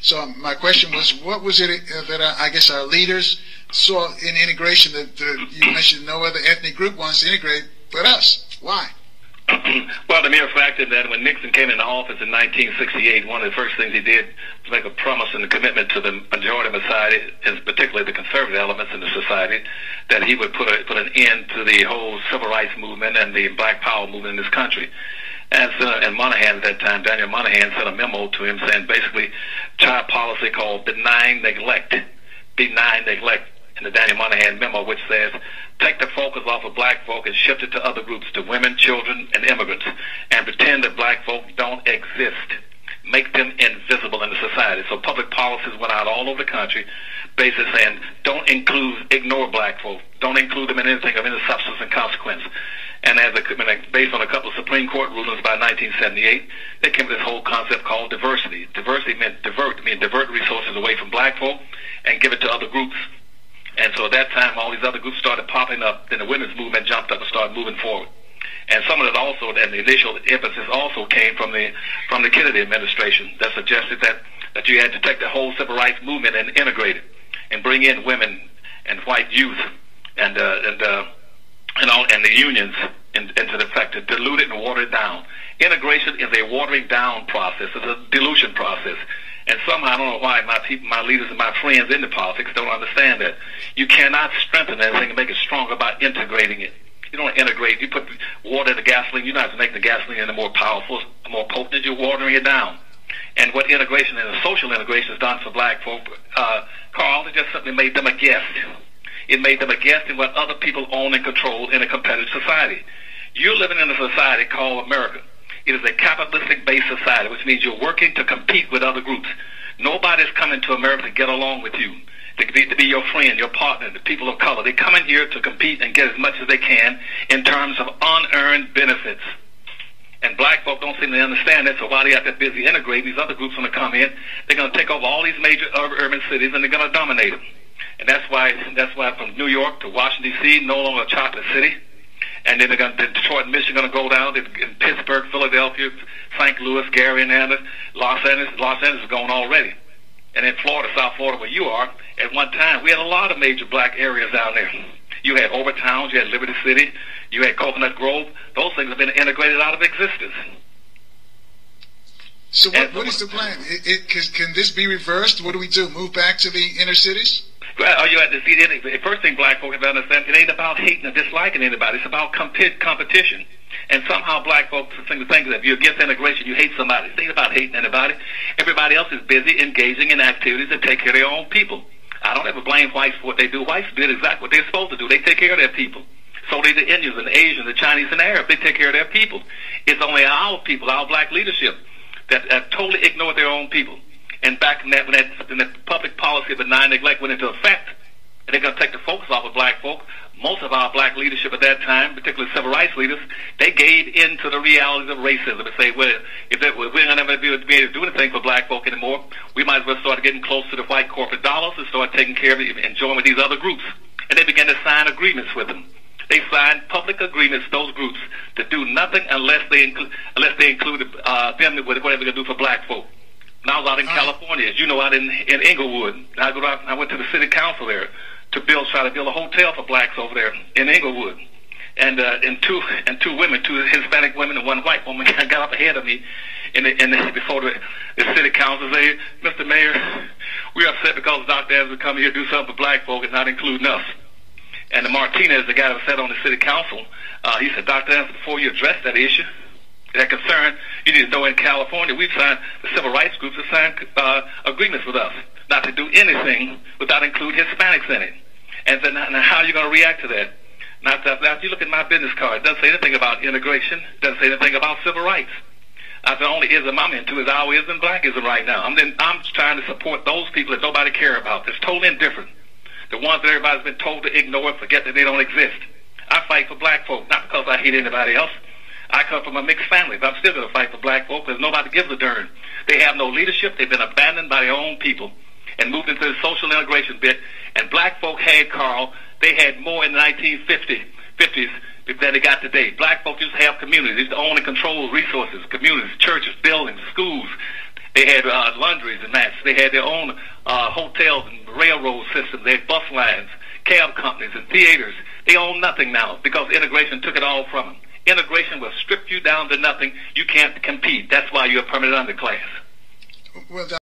So my question was, what was it that I guess our leaders saw in integration that you mentioned no other ethnic group wants to integrate but us? Why? Well, the mere fact is that when Nixon came into office in 1968, one of the first things he did was make a promise and a commitment to the majority of society, and particularly the conservative elements in the society, that he would put an end to the whole civil rights movement and the black power movement in this country. And Moynihan at that time, Daniel Moynihan, sent a memo to him saying basically child policy called benign neglect. Benign neglect in the Daniel Moynihan memo, which says take the focus off of black folk and shift it to other groups, to women, children, and immigrants, and pretend that black folk don't exist. Make them invisible in the society. So public policies went out all over the country, basically saying don't ignore black folk. Don't include them in anything of any substance and consequence. And based on a couple of Supreme Court rulings by 1978, they came with this whole concept called diversity. Diversity meant divert resources away from black folk and give it to other groups. And so at that time, all these other groups started popping up. Then the women's movement jumped up and started moving forward. And some of it also, and the initial emphasis also came from the Kennedy administration that suggested that you had to take the whole civil rights movement and integrate it and bring in women and white youth and the unions into the fact to dilute it and water it down. Integration is a watering down process. It's a dilution process. And somehow, I don't know why my leaders and my friends in the politics don't understand that. You cannot strengthen anything and make it stronger by integrating it. You don't integrate. You put water in the gasoline. You're not making the gasoline any more powerful, more potent. You're watering it down. And what integration and social integration has done for black folk, Carl, it just simply made them a guest. It made them a guest in what other people own and control in a competitive society. You're living in a society called America. It is a capitalistic-based society, which means you're working to compete with other groups. Nobody's coming to America to get along with you, to be your friend, your partner, the people of color. They come in here to compete and get as much as they can in terms of unearned benefits. And black folk don't seem to understand that, so while they're out there busy integrating, these other groups are going to come in. They're going to take over all these major urban cities, and they're going to dominate them. And that's why from New York to Washington, D.C., no longer a chocolate city. And then Detroit and Michigan going to go down. In Pittsburgh, Philadelphia, St. Louis, Gary, Indiana, Los Angeles is going already. And in Florida, South Florida, where you are, at one time, we had a lot of major black areas down there. You had Overtowns, you had Liberty City, you had Coconut Grove. Those things have been integrated out of existence. So what is the plan? Can this be reversed? What do we do? Move back to the inner cities? Well, you have to see the first thing black folk have to understand, it ain't about hating or disliking anybody. It's about competition. And somehow black folks think that if you're against integration, you hate somebody. It ain't about hating anybody. Everybody else is busy engaging in activities that take care of their own people. I don't ever blame whites for what they do. Whites did exactly what they're supposed to do. They take care of their people. So do the Indians and the Asians, the Chinese and the Arabs. They take care of their people. It's only our people, our black leadership, that totally ignore their own people. And back when that public policy of benign neglect went into effect, and they're going to take the focus off of black folk, most of our black leadership at that time, particularly civil rights leaders, they gave in to the realities of racism and say, well, if we're going to never be able to do anything for black folk anymore, we might as well start getting close to the white corporate dollars and start taking care of it and join with these other groups. And they began to sign agreements with them. They signed public agreements, those groups, to do nothing unless they included them with whatever they do for black folk. When I was out in California, as you know, out in Inglewood, I went to the city council there to try to build a hotel for blacks over there in Inglewood. And two women, two Hispanic women and one white woman got up ahead of me before the city council said, Mr. Mayor, we're upset because Dr. Evans would come here to do something for black folk and not including us. And the Martinez, the guy that sat on the city council, he said, Dr. Evans, before you address that issue, that concern, you need to know in California, we've signed, the civil rights groups have signed agreements with us not to do anything without including Hispanics in it. And then now how are you going to react to that? Now, if you look at my business card, it doesn't say anything about integration, it doesn't say anything about civil rights. The only ism I'm into is our ism, blackism right now. I'm trying to support those people that nobody care about. It's totally indifferent. The ones that everybody's been told to ignore and forget that they don't exist. I fight for black folk, not because I hate anybody else. I come from a mixed family, but I'm still going to fight for black folk because nobody gives a darn. They have no leadership. They've been abandoned by their own people and moved into the social integration bit. And black folk had, Carl, they had more in the 1950s than they got today. Black folk used to have communities. They used to own and control resources, communities, churches, buildings, schools. They had laundries and mats. They had their own hotels and railroad systems. They had bus lines, cab companies, and theaters. They own nothing now because integration took it all from them. Integration will strip you down to nothing. You can't compete. That's why you're a permanent underclass. Well,